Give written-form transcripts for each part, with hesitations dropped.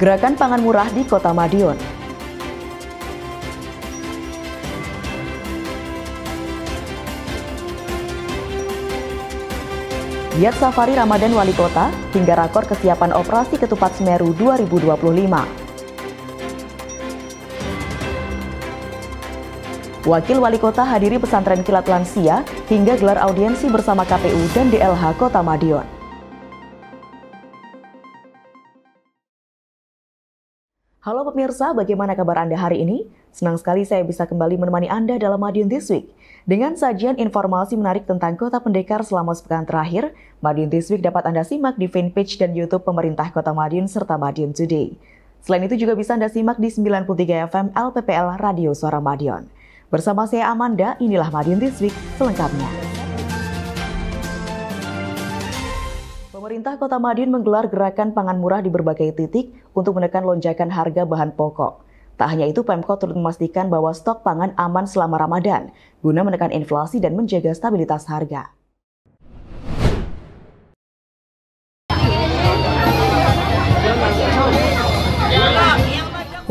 Gerakan pangan murah di Kota Madiun. Giat Safari Ramadan Wali Kota hingga rakor kesiapan operasi Ketupat Semeru 2025. Wakil Wali Kota hadiri pesantren kilat lansia hingga gelar audiensi bersama KPU dan DLH Kota Madiun. Halo pemirsa, bagaimana kabar Anda hari ini? Senang sekali saya bisa kembali menemani Anda dalam Madiun This Week. Dengan sajian informasi menarik tentang Kota Pendekar selama sepekan terakhir, Madiun This Week dapat Anda simak di fanpage dan YouTube pemerintah Kota Madiun serta Madiun Today. Selain itu juga bisa Anda simak di 93 FM LPPL Radio Suara Madiun. Bersama saya Amanda, inilah Madiun This Week selengkapnya. Pemerintah Kota Madiun menggelar gerakan pangan murah di berbagai titik untuk menekan lonjakan harga bahan pokok. Tak hanya itu, Pemkot turut memastikan bahwa stok pangan aman selama Ramadan, guna menekan inflasi dan menjaga stabilitas harga.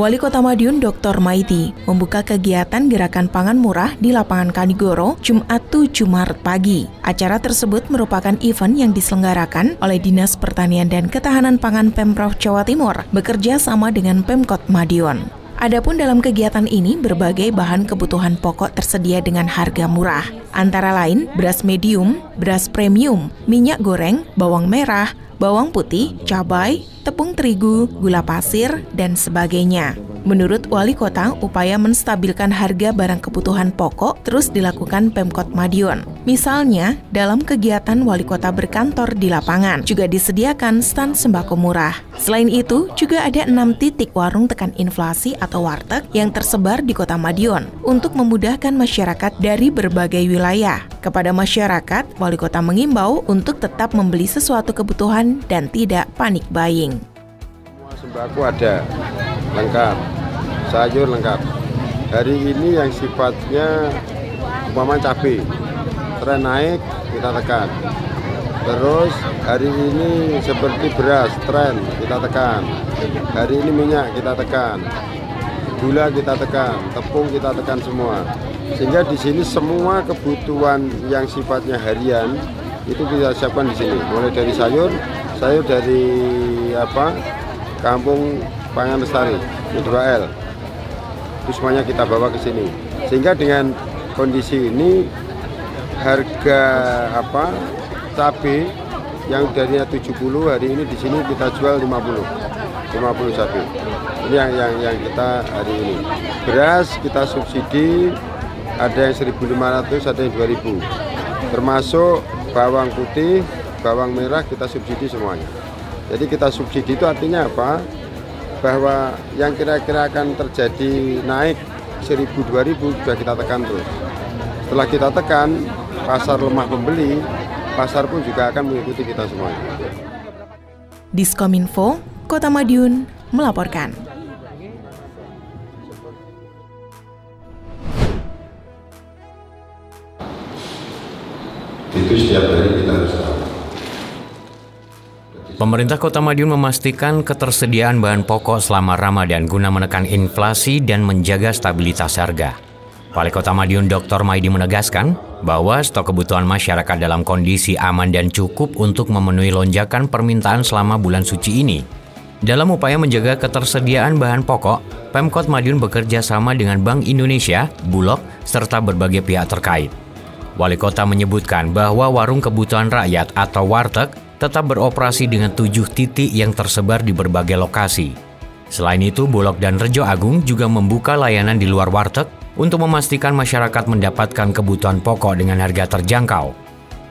Wali Kota Madiun Dr. Maidi membuka kegiatan gerakan pangan murah di lapangan Kanigoro Jumat 7 Maret pagi. Acara tersebut merupakan event yang diselenggarakan oleh Dinas Pertanian dan Ketahanan Pangan Pemprov Jawa Timur bekerja sama dengan Pemkot Madiun. Adapun dalam kegiatan ini berbagai bahan kebutuhan pokok tersedia dengan harga murah. Antara lain beras medium, beras premium, minyak goreng, bawang merah, bawang putih, cabai, tepung terigu, gula pasir, dan sebagainya. Menurut Wali Kota, upaya menstabilkan harga barang kebutuhan pokok terus dilakukan Pemkot Madiun. Misalnya, dalam kegiatan Wali Kota berkantor di lapangan, juga disediakan stand sembako murah. Selain itu, juga ada 6 titik warung tekan inflasi atau warteg yang tersebar di Kota Madiun untuk memudahkan masyarakat dari berbagai wilayah. Kepada masyarakat, Wali Kota mengimbau untuk tetap membeli sesuatu kebutuhan dan tidak panik buying. Sembako ada, lengkap, sayur lengkap. Hari ini yang sifatnya umpama cabai, tren naik kita tekan. Terus hari ini seperti beras, tren kita tekan. Hari ini minyak kita tekan. Gula kita tekan, tepung kita tekan semua. Sehingga di sini semua kebutuhan yang sifatnya harian itu kita siapkan di sini. Mulai dari sayur dari Kampung Pangan Lestari, 2L. Itu semuanya kita bawa ke sini. Sehingga dengan kondisi ini harga cabai yang darinya 70 hari ini di sini kita jual 50 cabai. Ini yang kita hari ini. Beras kita subsidi ada yang 1.500, ada yang 2.000. Termasuk bawang putih, bawang merah kita subsidi semuanya. Jadi kita subsidi itu artinya apa? Bahwa yang kira-kira akan terjadi naik 1.000-2.000 sudah kita tekan terus. Setelah kita tekan, pasar lemah pembeli, pasar pun juga akan mengikuti kita semuanya. Diskominfo, Kota Madiun melaporkan. Itu setiap hari kita harus tahu. Pemerintah Kota Madiun memastikan ketersediaan bahan pokok selama Ramadan guna menekan inflasi dan menjaga stabilitas harga. Wali Kota Madiun Dr. Maidi menegaskan bahwa stok kebutuhan masyarakat dalam kondisi aman dan cukup untuk memenuhi lonjakan permintaan selama bulan suci ini. Dalam upaya menjaga ketersediaan bahan pokok, Pemkot Madiun bekerja sama dengan Bank Indonesia, Bulog, serta berbagai pihak terkait. Wali Kota menyebutkan bahwa warung kebutuhan rakyat atau warteg tetap beroperasi dengan 7 titik yang tersebar di berbagai lokasi. Selain itu, Bulog dan Rejo Agung juga membuka layanan di luar warteg untuk memastikan masyarakat mendapatkan kebutuhan pokok dengan harga terjangkau.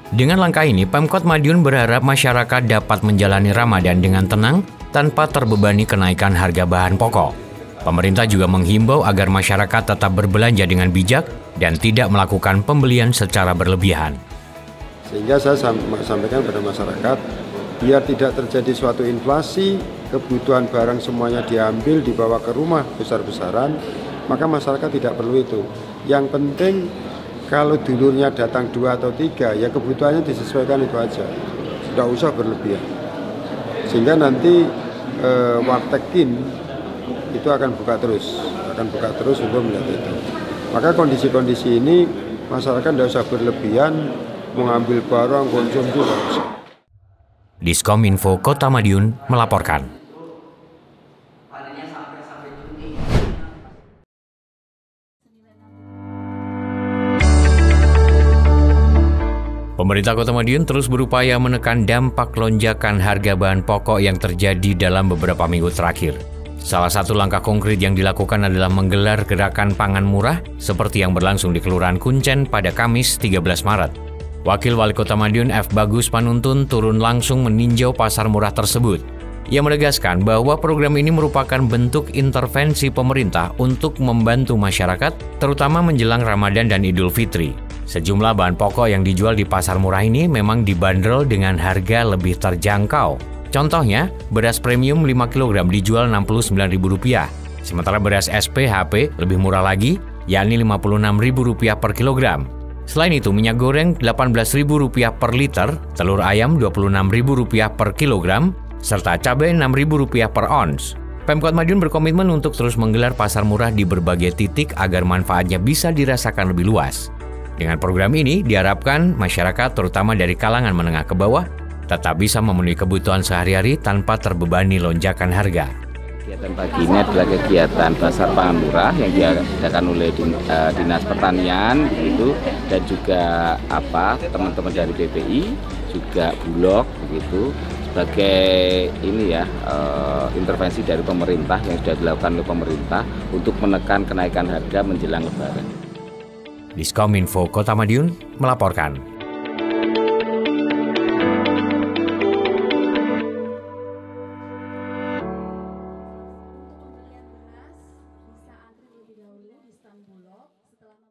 Dengan langkah ini, Pemkot Madiun berharap masyarakat dapat menjalani Ramadan dengan tenang tanpa terbebani kenaikan harga bahan pokok. Pemerintah juga menghimbau agar masyarakat tetap berbelanja dengan bijak dan tidak melakukan pembelian secara berlebihan. Sehingga saya sampaikan pada masyarakat, biar tidak terjadi suatu inflasi, kebutuhan barang semuanya diambil, dibawa ke rumah besar-besaran, maka masyarakat tidak perlu itu. Yang penting kalau dulurnya datang 2 atau 3, ya kebutuhannya disesuaikan itu aja. Tidak usah berlebihan. Sehingga nanti wartekin itu akan buka terus untuk melihat itu. Maka kondisi-kondisi ini masyarakat tidak usah berlebihan mengambil barang konsumsi. Diskominfo Kota Madiun melaporkan. Pemerintah Kota Madiun terus berupaya menekan dampak lonjakan harga bahan pokok yang terjadi dalam beberapa minggu terakhir. Salah satu langkah konkret yang dilakukan adalah menggelar gerakan pangan murah seperti yang berlangsung di Kelurahan Kuncen pada Kamis 13 Maret. Wakil Wali Kota Madiun F. Bagus Panuntun turun langsung meninjau pasar murah tersebut. Ia menegaskan bahwa program ini merupakan bentuk intervensi pemerintah untuk membantu masyarakat, terutama menjelang Ramadan dan Idul Fitri. Sejumlah bahan pokok yang dijual di pasar murah ini memang dibanderol dengan harga lebih terjangkau. Contohnya, beras premium 5 kg dijual Rp69.000, sementara beras SPHP lebih murah lagi, yakni Rp56.000 per kilogram. Selain itu, minyak goreng Rp18.000 per liter, telur ayam Rp26.000 per kilogram, serta cabai Rp6.000 per ons. Pemkot Madiun berkomitmen untuk terus menggelar pasar murah di berbagai titik agar manfaatnya bisa dirasakan lebih luas. Dengan program ini, diharapkan masyarakat terutama dari kalangan menengah ke bawah tetap bisa memenuhi kebutuhan sehari-hari tanpa terbebani lonjakan harga. Kegiatan pagi ini adalah kegiatan pasar pangan murah yang diadakan oleh Dinas Pertanian begitu, dan juga teman-teman dari BPI, juga Bulog begitu, sebagai intervensi dari pemerintah yang sudah dilakukan oleh pemerintah untuk menekan kenaikan harga menjelang Lebaran. Diskominfo Kota Madiun melaporkan.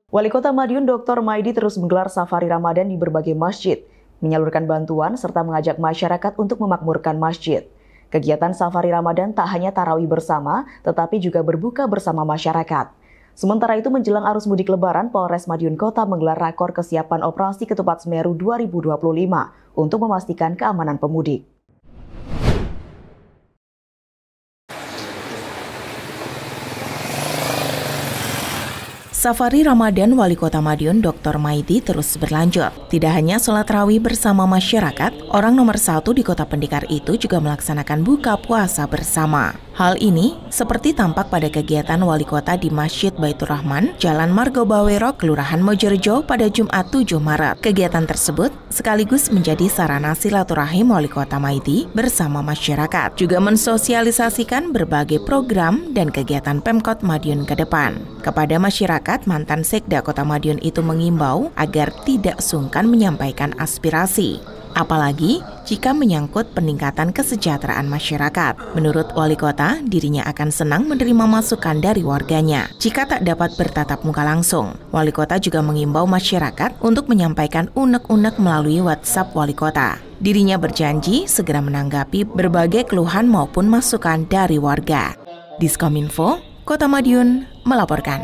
Wali Kota Madiun Dr. Maidi terus menggelar safari Ramadan di berbagai masjid, menyalurkan bantuan serta mengajak masyarakat untuk memakmurkan masjid. Kegiatan safari Ramadan tak hanya tarawih bersama, tetapi juga berbuka bersama masyarakat. Sementara itu menjelang arus mudik Lebaran, Polres Madiun Kota menggelar rakor kesiapan operasi Ketupat Semeru 2025 untuk memastikan keamanan pemudik. Safari Ramadan Wali Kota Madiun Dr. Maidi terus berlanjut. Tidak hanya sholat tarawih bersama masyarakat, orang nomor 1 di Kota Pendekar itu juga melaksanakan buka puasa bersama. Hal ini seperti tampak pada kegiatan Wali Kota di Masjid Baitur Rahman, Jalan Margobawero, Kelurahan Mojorejo pada Jumat 7 Maret. Kegiatan tersebut sekaligus menjadi sarana silaturahim Wali Kota Maidi bersama masyarakat, juga mensosialisasikan berbagai program dan kegiatan Pemkot Madiun ke depan. Kepada masyarakat, mantan Sekda Kota Madiun itu mengimbau agar tidak sungkan menyampaikan aspirasi, apalagi jika menyangkut peningkatan kesejahteraan masyarakat. Menurut Wali Kota, dirinya akan senang menerima masukan dari warganya jika tak dapat bertatap muka langsung. Wali Kota juga mengimbau masyarakat untuk menyampaikan unek-unek melalui WhatsApp Wali Kota. Dirinya berjanji segera menanggapi berbagai keluhan maupun masukan dari warga. Diskominfo, Kota Madiun melaporkan.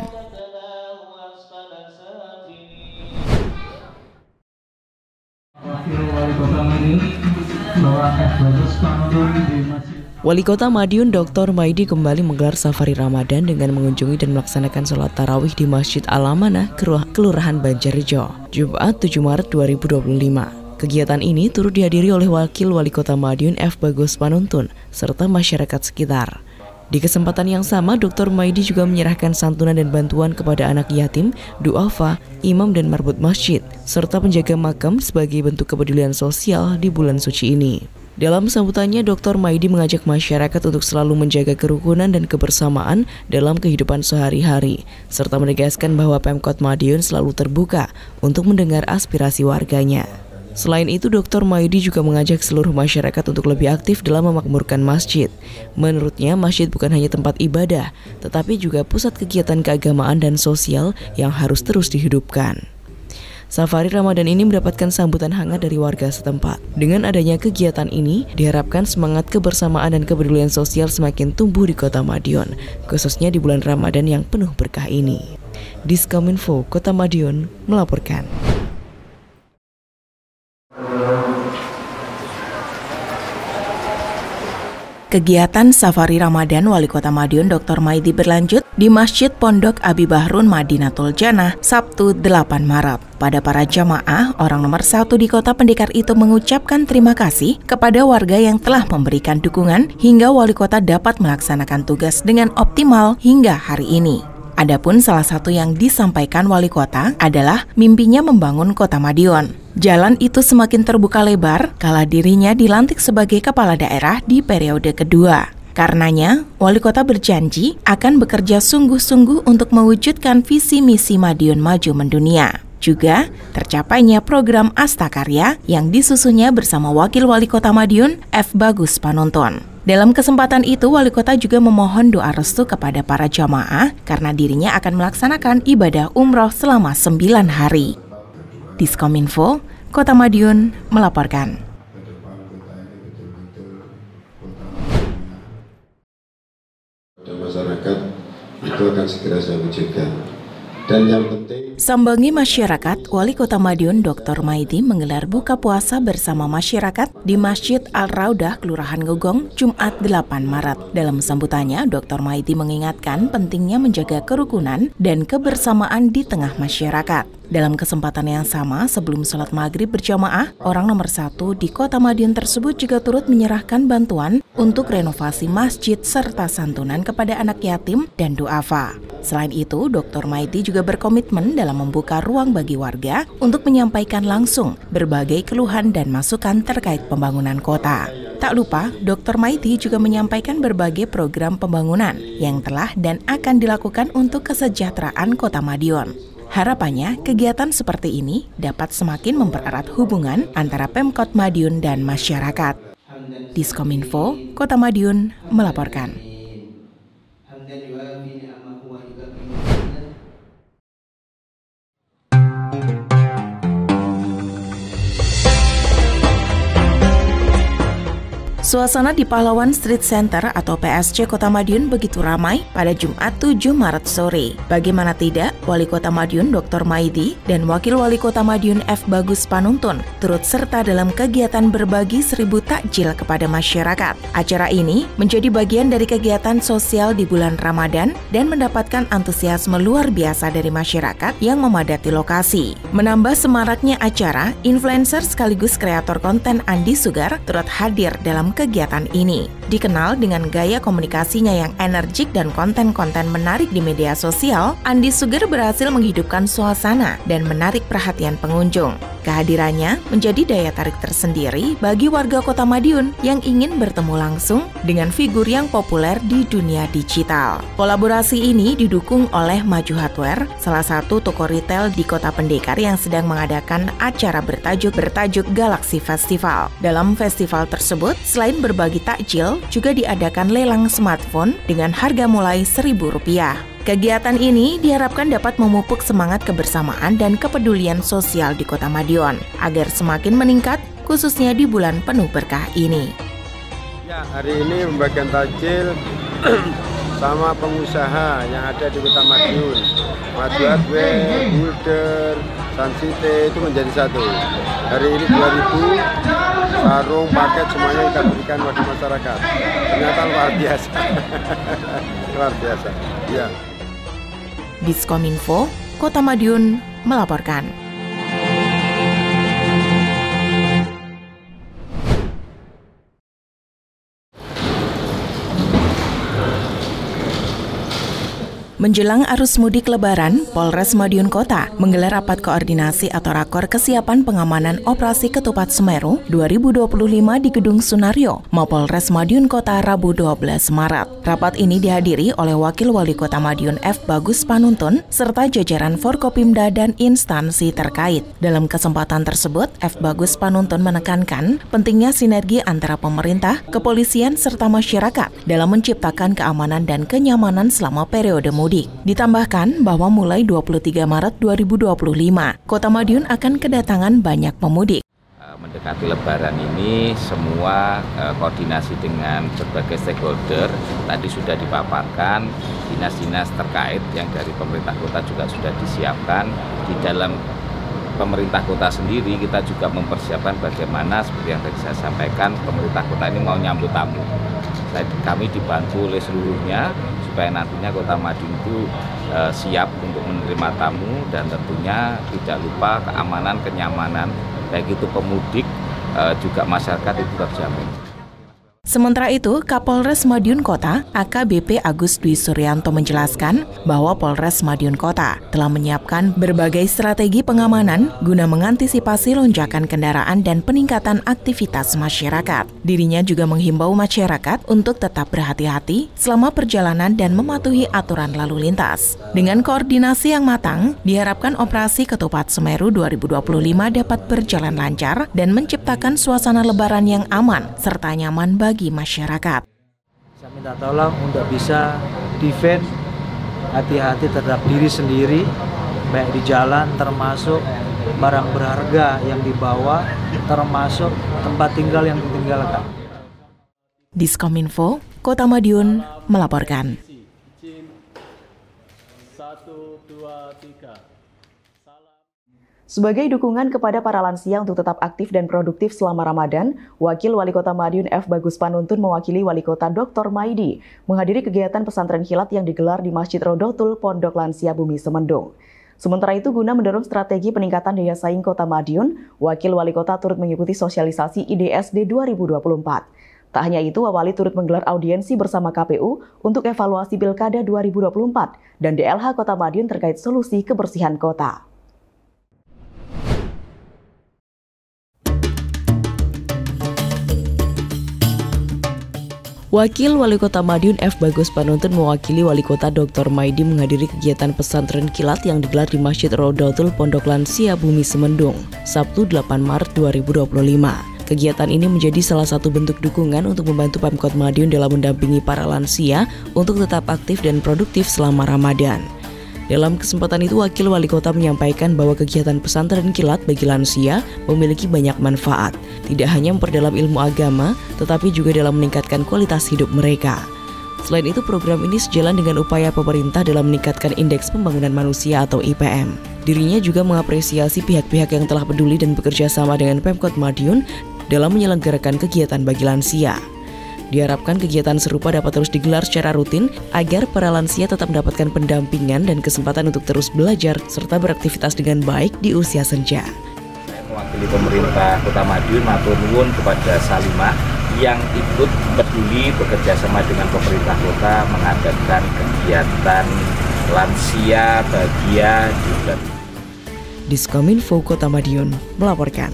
Wali Kota Madiun Dr. Maidi kembali menggelar safari Ramadan dengan mengunjungi dan melaksanakan sholat tarawih di Masjid Al-Amanah, Kelurahan Banjarrejo, Jumat 7 Maret 2025. Kegiatan ini turut dihadiri oleh Wakil Wali Kota Madiun F. Bagus Panuntun serta masyarakat sekitar. Di kesempatan yang sama, Dr. Maidi juga menyerahkan santunan dan bantuan kepada anak yatim, duafa, imam dan marbot masjid, serta penjaga makam sebagai bentuk kepedulian sosial di bulan suci ini. Dalam sambutannya, Dr. Maidi mengajak masyarakat untuk selalu menjaga kerukunan dan kebersamaan dalam kehidupan sehari-hari, serta menegaskan bahwa Pemkot Madiun selalu terbuka untuk mendengar aspirasi warganya. Selain itu, Dr. Maidi juga mengajak seluruh masyarakat untuk lebih aktif dalam memakmurkan masjid. Menurutnya, masjid bukan hanya tempat ibadah, tetapi juga pusat kegiatan keagamaan dan sosial yang harus terus dihidupkan. Safari Ramadan ini mendapatkan sambutan hangat dari warga setempat. Dengan adanya kegiatan ini, diharapkan semangat kebersamaan dan kepedulian sosial semakin tumbuh di Kota Madiun, khususnya di bulan Ramadan yang penuh berkah ini. Diskominfo Kota Madiun melaporkan. Kegiatan Safari Ramadan Wali Kota Madiun Dr. Maidi berlanjut di Masjid Pondok Abi Bahrun Madinatul Jannah Sabtu 8 Maret. Pada para jamaah, orang nomor 1 di Kota Pendekar itu mengucapkan terima kasih kepada warga yang telah memberikan dukungan hingga Wali Kota dapat melaksanakan tugas dengan optimal hingga hari ini. Adapun salah satu yang disampaikan Wali Kota adalah mimpinya membangun Kota Madiun. Jalan itu semakin terbuka lebar kala dirinya dilantik sebagai kepala daerah di periode kedua. Karenanya, Wali Kota berjanji akan bekerja sungguh-sungguh untuk mewujudkan visi misi Madiun Maju Mendunia. Juga tercapainya program Astakarya yang disusunnya bersama Wakil Wali Kota Madiun, F. Bagus Panonton. Dalam kesempatan itu, Wali Kota juga memohon doa restu kepada para jamaah karena dirinya akan melaksanakan ibadah umroh selama 9 hari. Diskominfo, Kota Madiun melaporkan. Dan masyarakat itu akan segera saya wujudkan. Dan yang penting, sambangi masyarakat, Wali Kota Madiun Dr. Maidi menggelar buka puasa bersama masyarakat di Masjid Al-Raudah, Kelurahan Gogong, Jumat 8 Maret. Dalam sambutannya, Dr. Maidi mengingatkan pentingnya menjaga kerukunan dan kebersamaan di tengah masyarakat. Dalam kesempatan yang sama, sebelum sholat maghrib berjamaah, orang nomor 1 di Kota Madiun tersebut juga turut menyerahkan bantuan untuk renovasi masjid serta santunan kepada anak yatim dan duafa. Selain itu, Dr. Maidi juga berkomitmen dalam membuka ruang bagi warga untuk menyampaikan langsung berbagai keluhan dan masukan terkait pembangunan kota. Tak lupa, Dr. Maidi juga menyampaikan berbagai program pembangunan yang telah dan akan dilakukan untuk kesejahteraan Kota Madiun. Harapannya, kegiatan seperti ini dapat semakin mempererat hubungan antara Pemkot Madiun dan masyarakat. Diskominfo, Kota Madiun melaporkan. Suasana di Pahlawan Street Center atau PSC Kota Madiun begitu ramai pada Jumat 7 Maret sore. Bagaimana tidak, Wali Kota Madiun Dr. Maidi dan Wakil Wali Kota Madiun F. Bagus Panonton turut serta dalam kegiatan berbagi 1000 takjil kepada masyarakat. Acara ini menjadi bagian dari kegiatan sosial di bulan Ramadan dan mendapatkan antusiasme luar biasa dari masyarakat yang memadati lokasi. Menambah semaraknya acara, influencer sekaligus kreator konten Andi Sugar turut hadir dalam kegiatan ini. Dikenal dengan gaya komunikasinya yang energik dan konten-konten menarik di media sosial, Andi Sugar berhasil menghidupkan suasana dan menarik perhatian pengunjung. Kehadirannya menjadi daya tarik tersendiri bagi warga Kota Madiun yang ingin bertemu langsung dengan figur yang populer di dunia digital. Kolaborasi ini didukung oleh Maju Hardware, salah satu toko retail di Kota Pendekar yang sedang mengadakan acara bertajuk Galaxy Festival. Dalam festival tersebut, selain berbagi takjil, juga diadakan lelang smartphone dengan harga mulai Rp1.000. Kegiatan ini diharapkan dapat memupuk semangat kebersamaan dan kepedulian sosial di Kota Madiun agar semakin meningkat, khususnya di bulan penuh berkah ini. Ya, hari ini pembagian takjil sama pengusaha yang ada di Kota Madiun, Maju Hardware, Builder, Sansite itu menjadi satu. Hari ini 2000 sarung, paket semuanya kita berikan kepada masyarakat. Ternyata luar biasa, luar biasa. Ya. Diskominfo, Kota Madiun melaporkan. Menjelang arus mudik Lebaran, Polres Madiun Kota menggelar rapat koordinasi atau rakor kesiapan pengamanan operasi Ketupat Semeru 2025 di Gedung Sunario, Mapolres Madiun Kota Rabu 12 Maret. Rapat ini dihadiri oleh Wakil Wali Kota Madiun F. Bagus Panonton serta jajaran Forkopimda dan instansi terkait. Dalam kesempatan tersebut, F. Bagus Panonton menekankan pentingnya sinergi antara pemerintah, kepolisian serta masyarakat dalam menciptakan keamanan dan kenyamanan selama periode mudik. Ditambahkan bahwa mulai 23 Maret 2025, Kota Madiun akan kedatangan banyak pemudik. Mendekati Lebaran ini semua koordinasi dengan berbagai stakeholder tadi sudah dipaparkan, dinas-dinas terkait yang dari pemerintah kota juga sudah disiapkan. Di dalam pemerintah kota sendiri kita juga mempersiapkan bagaimana seperti yang tadi saya sampaikan, pemerintah kota ini mau nyambut tamu. kami dibantu oleh seluruhnya supaya nantinya Kota Madiun itu siap untuk menerima tamu dan tentunya tidak lupa keamanan, kenyamanan, baik itu pemudik juga masyarakat itu terjamin. Sementara itu, Kapolres Madiun Kota, AKBP Agus Dwi Suryanto menjelaskan bahwa Polres Madiun Kota telah menyiapkan berbagai strategi pengamanan guna mengantisipasi lonjakan kendaraan dan peningkatan aktivitas masyarakat. Dirinya juga menghimbau masyarakat untuk tetap berhati-hati selama perjalanan dan mematuhi aturan lalu lintas. Dengan koordinasi yang matang, diharapkan operasi Ketupat Semeru 2025 dapat berjalan lancar dan menciptakan suasana lebaran yang aman serta nyaman bagi masyarakat. Saya minta tolong untuk bisa defend, hati-hati terhadap diri sendiri, baik di jalan termasuk barang berharga yang dibawa, termasuk tempat tinggal yang ditinggalkan. Diskominfo, Kota Madiun melaporkan. 1, 2, 3. Sebagai dukungan kepada para lansia untuk tetap aktif dan produktif selama Ramadan, Wakil Wali Kota Madiun F. Bagus Panuntun mewakili Wali Kota Dr. Maidi menghadiri kegiatan pesantren kilat yang digelar di Masjid Rodotul Pondok Lansia Bumi Semendung. Sementara itu, guna mendorong strategi peningkatan daya saing Kota Madiun, Wakil Wali Kota turut mengikuti sosialisasi IDSD 2024. Tak hanya itu, Wali turut menggelar audiensi bersama KPU untuk evaluasi Pilkada 2024 dan DLH Kota Madiun terkait solusi kebersihan kota. Wakil Wali Kota Madiun F. Bagus Panuntun mewakili Wali Kota Dr. Maidi menghadiri kegiatan pesantren kilat yang digelar di Masjid Rodotul Pondok Lansia Bumi Semendung, Sabtu 8 Maret 2025. Kegiatan ini menjadi salah satu bentuk dukungan untuk membantu Pemkot Madiun dalam mendampingi para lansia untuk tetap aktif dan produktif selama Ramadan. Dalam kesempatan itu, Wakil Wali Kota menyampaikan bahwa kegiatan pesantren kilat bagi lansia memiliki banyak manfaat, tidak hanya memperdalam ilmu agama, tetapi juga dalam meningkatkan kualitas hidup mereka. Selain itu, program ini sejalan dengan upaya pemerintah dalam meningkatkan Indeks Pembangunan Manusia atau IPM. Dirinya juga mengapresiasi pihak-pihak yang telah peduli dan bekerja sama dengan Pemkot Madiun dalam menyelenggarakan kegiatan bagi lansia. Diharapkan kegiatan serupa dapat terus digelar secara rutin agar para lansia tetap mendapatkan pendampingan dan kesempatan untuk terus belajar serta beraktivitas dengan baik di usia senja. Saya mewakili pemerintah Kota Madiun matur nuwun kepada Salimah yang ikut peduli bekerja sama dengan pemerintah kota mengadakan kegiatan lansia bahagia di bulan. Diskominfo Kota Madiun melaporkan.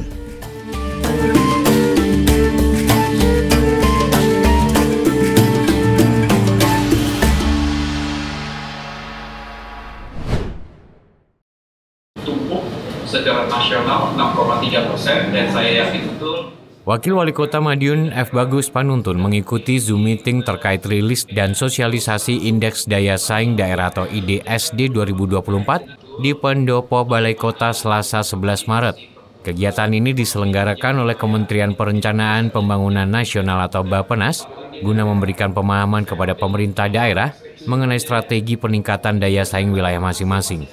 Secara nasional 6,3% dan saya yakin betul. Wakil Wali Kota Madiun F. Bagus Panuntun mengikuti Zoom meeting terkait rilis dan sosialisasi Indeks Daya Saing Daerah atau IDSD 2024 di Pendopo Balai Kota Selasa 11 Maret. Kegiatan ini diselenggarakan oleh Kementerian Perencanaan Pembangunan Nasional atau Bappenas guna memberikan pemahaman kepada pemerintah daerah mengenai strategi peningkatan daya saing wilayah masing-masing.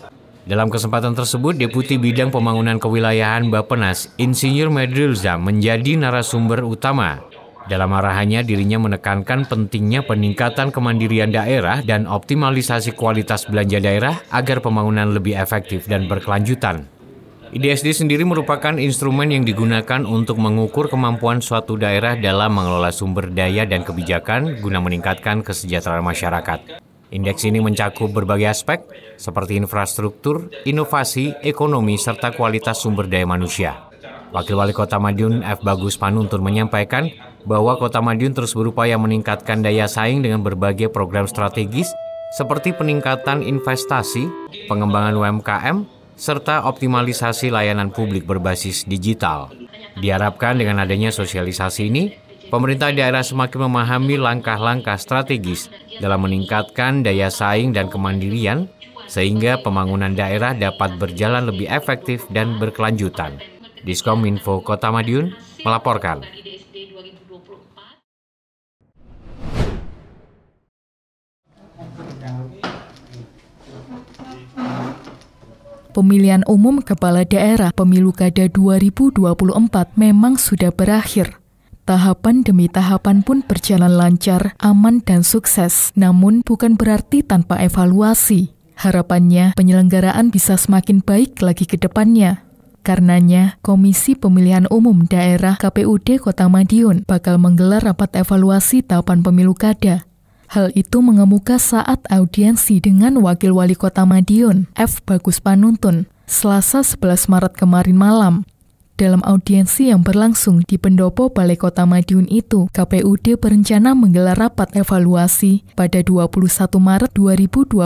Dalam kesempatan tersebut, Deputi Bidang Pembangunan Kewilayahan Bappenas, Insinyur Medrilza, menjadi narasumber utama. Dalam arahannya, dirinya menekankan pentingnya peningkatan kemandirian daerah dan optimalisasi kualitas belanja daerah agar pembangunan lebih efektif dan berkelanjutan. IDSD sendiri merupakan instrumen yang digunakan untuk mengukur kemampuan suatu daerah dalam mengelola sumber daya dan kebijakan guna meningkatkan kesejahteraan masyarakat. Indeks ini mencakup berbagai aspek seperti infrastruktur, inovasi, ekonomi, serta kualitas sumber daya manusia. Wakil Wali Kota Madiun F. Bagus Panuntun menyampaikan bahwa Kota Madiun terus berupaya meningkatkan daya saing dengan berbagai program strategis seperti peningkatan investasi, pengembangan UMKM, serta optimalisasi layanan publik berbasis digital. Diharapkan dengan adanya sosialisasi ini, pemerintah daerah semakin memahami langkah-langkah strategis dalam meningkatkan daya saing dan kemandirian, sehingga pembangunan daerah dapat berjalan lebih efektif dan berkelanjutan. Diskominfo Kota Madiun melaporkan. Pemilihan umum kepala daerah pemilu kada 2024 memang sudah berakhir. Tahapan demi tahapan pun berjalan lancar, aman, dan sukses. Namun bukan berarti tanpa evaluasi. Harapannya penyelenggaraan bisa semakin baik lagi ke depannya. Karenanya, Komisi Pemilihan Umum Daerah KPUD Kota Madiun bakal menggelar rapat evaluasi tahapan pemilu kada. Hal itu mengemuka saat audiensi dengan Wakil Wali Kota Madiun, F. Bagus Panuntun, Selasa 11 Maret kemarin malam. Dalam audiensi yang berlangsung di pendopo Balai Kota Madiun itu, KPUD berencana menggelar rapat evaluasi pada 21 Maret 2025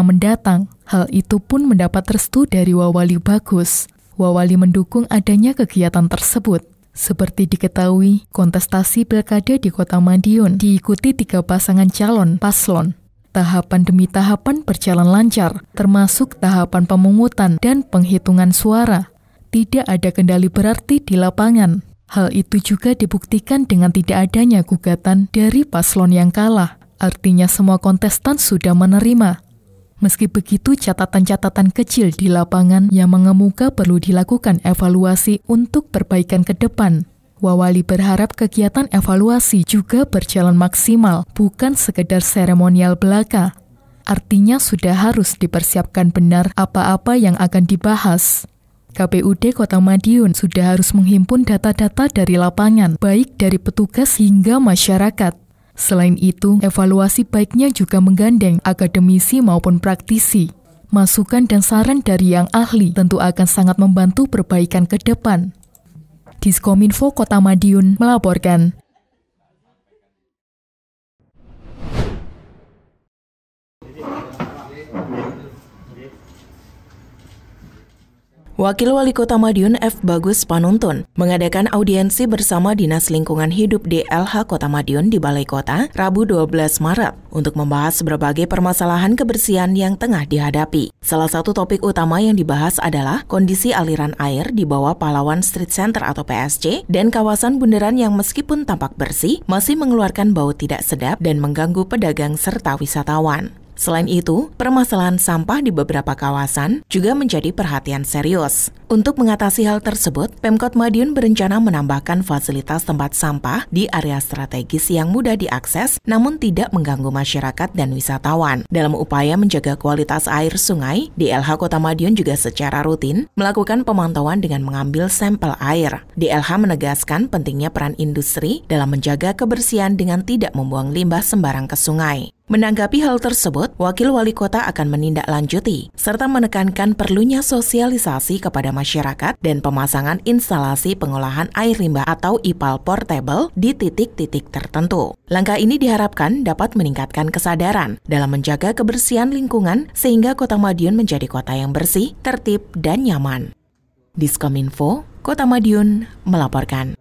mendatang. Hal itu pun mendapat restu dari Wawali Bagus. Wawali mendukung adanya kegiatan tersebut. Seperti diketahui, kontestasi pilkada di Kota Madiun diikuti 3 pasangan calon paslon. Tahapan demi tahapan berjalan lancar, termasuk tahapan pemungutan dan penghitungan suara. Tidak ada kendali berarti di lapangan. Hal itu juga dibuktikan dengan tidak adanya gugatan dari paslon yang kalah. Artinya semua kontestan sudah menerima. Meski begitu, catatan-catatan kecil di lapangan yang mengemuka perlu dilakukan evaluasi untuk perbaikan ke depan. Wawali berharap kegiatan evaluasi juga berjalan maksimal, bukan sekedar seremonial belaka. Artinya sudah harus dipersiapkan benar apa-apa yang akan dibahas. KPUD Kota Madiun sudah harus menghimpun data-data dari lapangan, baik dari petugas hingga masyarakat. Selain itu, evaluasi baiknya juga menggandeng akademisi maupun praktisi. Masukan dan saran dari yang ahli tentu akan sangat membantu perbaikan ke depan. Diskominfo Kota Madiun melaporkan. Wakil Wali Kota Madiun F. Bagus Panuntun mengadakan audiensi bersama Dinas Lingkungan Hidup DLH Kota Madiun di Balai Kota Rabu 12 Maret untuk membahas berbagai permasalahan kebersihan yang tengah dihadapi. Salah satu topik utama yang dibahas adalah kondisi aliran air di bawah Pahlawan Street Center atau PSC dan kawasan bundaran yang meskipun tampak bersih masih mengeluarkan bau tidak sedap dan mengganggu pedagang serta wisatawan. Selain itu, permasalahan sampah di beberapa kawasan juga menjadi perhatian serius. Untuk mengatasi hal tersebut, Pemkot Madiun berencana menambahkan fasilitas tempat sampah di area strategis yang mudah diakses namun tidak mengganggu masyarakat dan wisatawan. Dalam upaya menjaga kualitas air sungai, DLH Kota Madiun juga secara rutin melakukan pemantauan dengan mengambil sampel air. DLH menegaskan pentingnya peran industri dalam menjaga kebersihan dengan tidak membuang limbah sembarang ke sungai. Menanggapi hal tersebut, Wakil Wali Kota akan menindaklanjuti serta menekankan perlunya sosialisasi kepada masyarakat dan pemasangan instalasi pengolahan air limbah atau IPAL portable di titik-titik tertentu. Langkah ini diharapkan dapat meningkatkan kesadaran dalam menjaga kebersihan lingkungan sehingga Kota Madiun menjadi kota yang bersih, tertib, dan nyaman. Diskominfo, Kota Madiun melaporkan.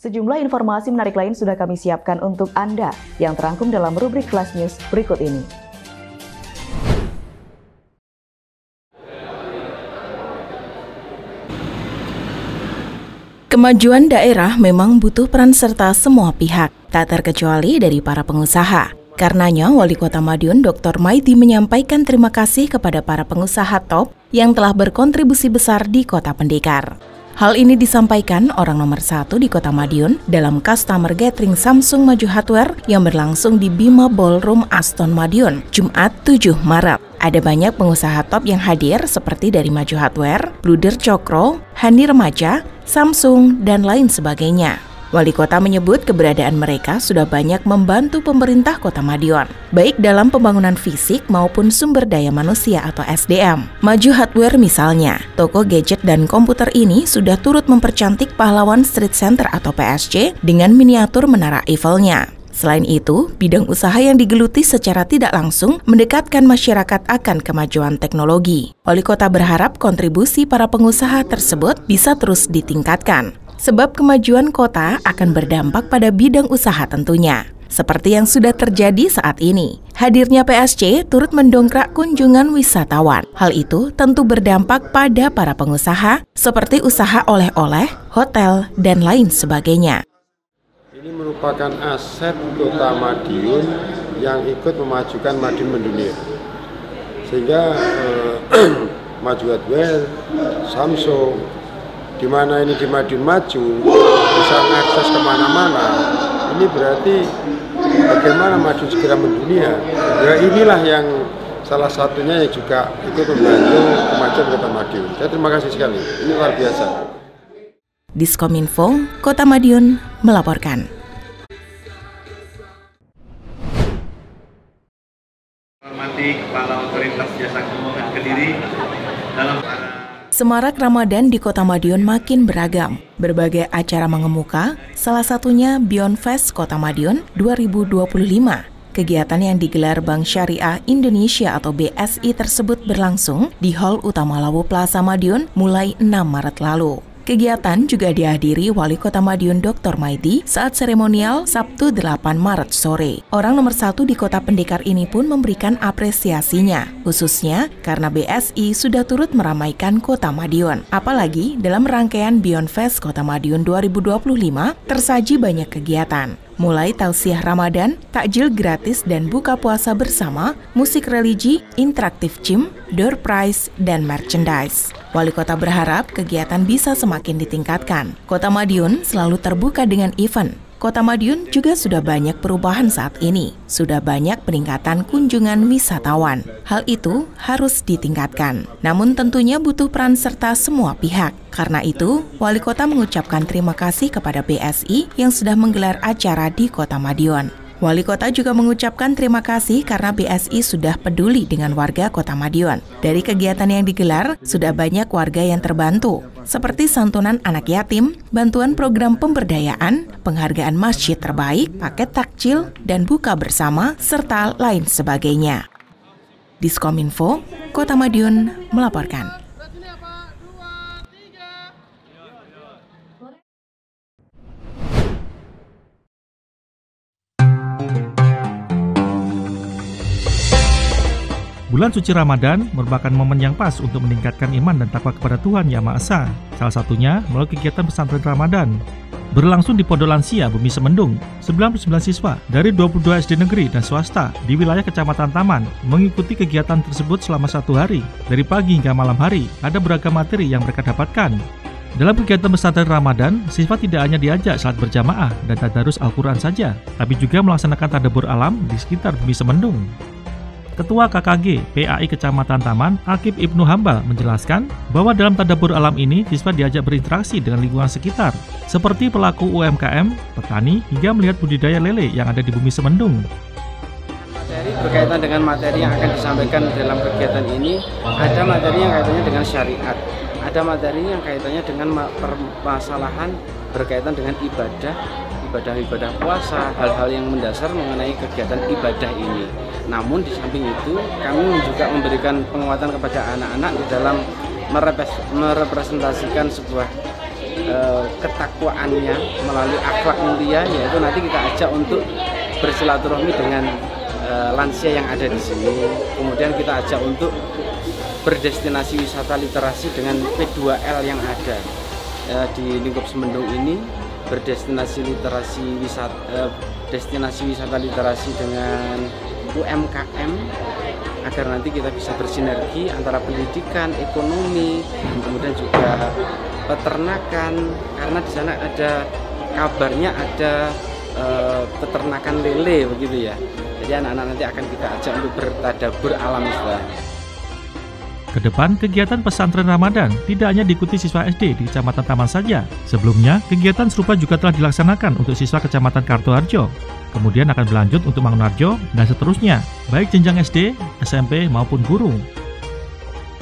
Sejumlah informasi menarik lain sudah kami siapkan untuk Anda yang terangkum dalam rubrik Flash News berikut ini. Kemajuan daerah memang butuh peran serta semua pihak, tak terkecuali dari para pengusaha. Karenanya, Wali Kota Madiun Dr. Maidi menyampaikan terima kasih kepada para pengusaha top yang telah berkontribusi besar di Kota Pendekar. Hal ini disampaikan orang nomor 1 di Kota Madiun dalam Customer Gathering Samsung Maju Hardware yang berlangsung di Bima Ballroom Aston Madiun, Jumat 7 Maret. Ada banyak pengusaha top yang hadir seperti dari Maju Hardware, Bluder Cokro, Hani Remaja, Samsung, dan lain sebagainya. Wali Kota menyebut keberadaan mereka sudah banyak membantu pemerintah Kota Madiun, baik dalam pembangunan fisik maupun sumber daya manusia atau SDM. Maju Hardware misalnya, toko gadget dan komputer ini sudah turut mempercantik Pahlawan Street Center atau PSC dengan miniatur menara Eiffelnya. Selain itu, bidang usaha yang digeluti secara tidak langsung mendekatkan masyarakat akan kemajuan teknologi. Wali Kota berharap kontribusi para pengusaha tersebut bisa terus ditingkatkan, sebab kemajuan kota akan berdampak pada bidang usaha tentunya. Seperti yang sudah terjadi saat ini, hadirnya PSC turut mendongkrak kunjungan wisatawan. Hal itu tentu berdampak pada para pengusaha, seperti usaha oleh-oleh, hotel, dan lain sebagainya. Ini merupakan aset Kota Madiun yang ikut memajukan Madiun mendunia. Sehingga Maju Hardware, Samsung, di mana ini di Madiun maju, bisa mengakses kemana-mana. Ini berarti bagaimana Madiun segera mendunia. Ya inilah yang salah satunya yang juga ikut membantu kemajuan Kota Madiun. Saya terima kasih sekali, ini luar biasa. Diskominfo, Kota Madiun melaporkan. Hormati Kepala Otoritas Jasa Keuangan Kediri dalam Semarak Ramadan di Kota Madiun makin beragam. Berbagai acara mengemuka, salah satunya Beyond Fest Kota Madiun 2025. Kegiatan yang digelar Bank Syariah Indonesia atau BSI tersebut berlangsung di Hall Utama Lawu Plaza Madiun mulai 6 Maret lalu. Kegiatan juga dihadiri Wali Kota Madiun Dr. Maidi saat seremonial Sabtu 8 Maret sore. Orang nomor 1 di Kota Pendekar ini pun memberikan apresiasinya, khususnya karena BSI sudah turut meramaikan Kota Madiun. Apalagi dalam rangkaian Beyond Fest Kota Madiun 2025 tersaji banyak kegiatan. Mulai tausiah Ramadan, takjil gratis dan buka puasa bersama, musik religi, interaktif gym, door prize, dan merchandise. Wali Kota berharap kegiatan bisa semakin ditingkatkan. Kota Madiun selalu terbuka dengan event. Kota Madiun juga sudah banyak perubahan saat ini. Sudah banyak peningkatan kunjungan wisatawan. Hal itu harus ditingkatkan. Namun tentunya butuh peran serta semua pihak. Karena itu, Wali Kota mengucapkan terima kasih kepada BSI yang sudah menggelar acara di Kota Madiun. Wali Kota juga mengucapkan terima kasih karena BSI sudah peduli dengan warga Kota Madiun. Dari kegiatan yang digelar, sudah banyak warga yang terbantu, seperti santunan anak yatim, bantuan program pemberdayaan, penghargaan masjid terbaik, paket takjil, dan buka bersama, serta lain sebagainya. Diskominfo, Kota Madiun melaporkan. Bulan suci Ramadan merupakan momen yang pas untuk meningkatkan iman dan takwa kepada Tuhan Yang Maha Esa. Salah satunya melalui kegiatan pesantren Ramadan. Berlangsung di Pondok Lansia Bumi Semendung, 99 siswa dari 22 SD negeri dan swasta di wilayah Kecamatan Taman mengikuti kegiatan tersebut selama 1 hari. Dari pagi hingga malam hari, ada beragam materi yang mereka dapatkan. Dalam kegiatan pesantren Ramadan, siswa tidak hanya diajak salat berjamaah dan tadarus Al-Quran saja, tapi juga melaksanakan tadabbur alam di sekitar Bumi Semendung. Ketua KKG PAI Kecamatan Taman, Akib Ibnu Hambal, menjelaskan bahwa dalam tadabbur alam ini siswa diajak berinteraksi dengan lingkungan sekitar, seperti pelaku UMKM, petani, hingga melihat budidaya lele yang ada di Bumi Semendung. Materi berkaitan dengan materi yang akan disampaikan dalam kegiatan ini, ada materi yang kaitannya dengan syariat, ada materi yang kaitannya dengan permasalahan berkaitan dengan ibadah puasa, hal-hal yang mendasar mengenai kegiatan ibadah ini. Namun di samping itu kami juga memberikan penguatan kepada anak-anak di dalam merepresentasikan sebuah ketakwaannya melalui akhlak mulia, yaitu nanti kita ajak untuk bersilaturahmi dengan lansia yang ada di sini. Kemudian kita ajak untuk berdestinasi wisata literasi dengan P2L yang ada di lingkup Semendung ini, berdestinasi destinasi wisata literasi dengan UMKM agar nanti kita bisa bersinergi antara pendidikan, ekonomi, kemudian juga peternakan, karena di sana ada kabarnya ada peternakan lele begitu ya. Jadi anak-anak nanti akan kita ajak untuk bertadabbur alam Islam. Kedepan, kegiatan pesantren Ramadan tidak hanya diikuti siswa SD di Kecamatan Taman saja. Sebelumnya, kegiatan serupa juga telah dilaksanakan untuk siswa Kecamatan Kartoharjo. Kemudian akan berlanjut untuk Mangunarjo, dan seterusnya, baik jenjang SD, SMP, maupun guru.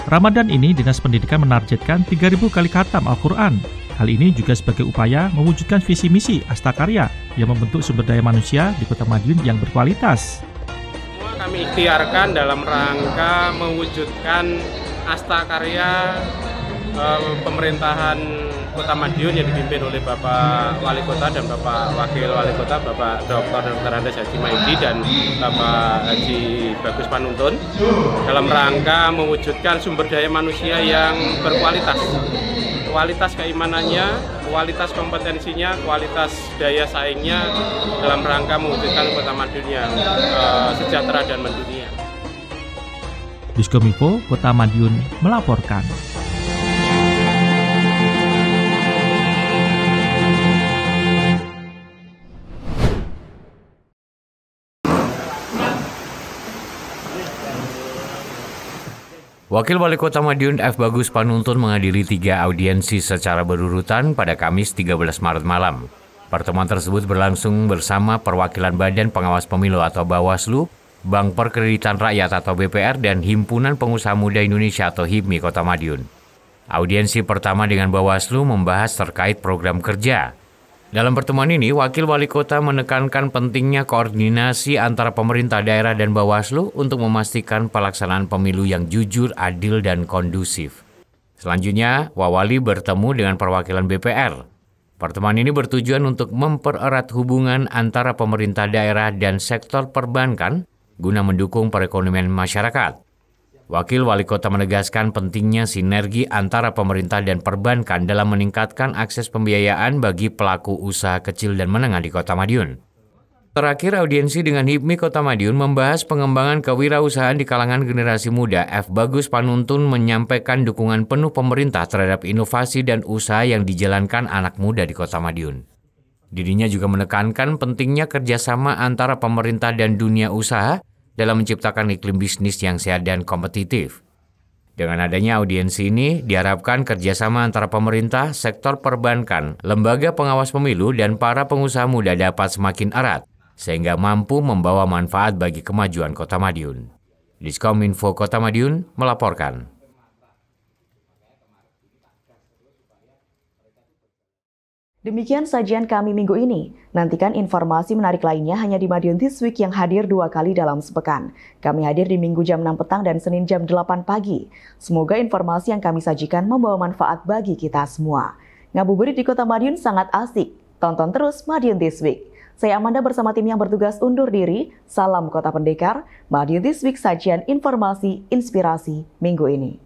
Ramadan ini, Dinas Pendidikan menargetkan 3.000 kali khatam Al-Quran. Hal ini juga sebagai upaya mewujudkan visi misi Astakarya yang membentuk sumber daya manusia di Kota Madiun yang berkualitas. Semua kami ikhtiarkan dalam rangka mewujudkan Astakarya pemerintahan Kota Madiun yang dipimpin oleh Bapak Wali Kota dan Bapak Wakil Wali Kota, Bapak Dr. Andes Haji Maidi dan Bapak Haji Bagus Panuntun, dalam rangka mewujudkan sumber daya manusia yang berkualitas, kualitas keimanannya, kualitas kompetensinya, kualitas daya saingnya, dalam rangka mewujudkan Kota Madiun yang sejahtera dan mendunia. Diskominfo Kota Madiun melaporkan. Wakil Wali Kota Madiun F. Bagus Panuntun menghadiri 3 audiensi secara berurutan pada Kamis 13 Maret malam. Pertemuan tersebut berlangsung bersama perwakilan Badan Pengawas Pemilu atau Bawaslu, Bank Perkreditan Rakyat atau BPR, dan Himpunan Pengusaha Muda Indonesia atau HIPMI Kota Madiun. Audiensi pertama dengan Bawaslu membahas terkait program kerja. Dalam pertemuan ini, Wakil Wali Kota menekankan pentingnya koordinasi antara pemerintah daerah dan Bawaslu untuk memastikan pelaksanaan pemilu yang jujur, adil, dan kondusif. Selanjutnya, Wawali bertemu dengan perwakilan BPR. Pertemuan ini bertujuan untuk mempererat hubungan antara pemerintah daerah dan sektor perbankan guna mendukung perekonomian masyarakat. Wakil Wali Kota menegaskan pentingnya sinergi antara pemerintah dan perbankan dalam meningkatkan akses pembiayaan bagi pelaku usaha kecil dan menengah di Kota Madiun. Terakhir, audiensi dengan HIPMI Kota Madiun membahas pengembangan kewirausahaan di kalangan generasi muda. F. Bagus Panuntun menyampaikan dukungan penuh pemerintah terhadap inovasi dan usaha yang dijalankan anak muda di Kota Madiun. Dirinya juga menekankan pentingnya kerjasama antara pemerintah dan dunia usaha dalam menciptakan iklim bisnis yang sehat dan kompetitif. Dengan adanya audiensi ini, diharapkan kerjasama antara pemerintah, sektor perbankan, lembaga pengawas pemilu, dan para pengusaha muda dapat semakin erat, sehingga mampu membawa manfaat bagi kemajuan Kota Madiun. Diskominfo Kota Madiun melaporkan. Demikian sajian kami minggu ini. Nantikan informasi menarik lainnya hanya di Madiun This Week yang hadir 2 kali dalam sepekan. Kami hadir di Minggu jam 6 petang dan Senin jam 8 pagi. Semoga informasi yang kami sajikan membawa manfaat bagi kita semua. Ngabuburit di Kota Madiun sangat asik. Tonton terus Madiun This Week. Saya Amanda bersama tim yang bertugas undur diri. Salam Kota Pendekar. Madiun This Week, sajian informasi, inspirasi minggu ini.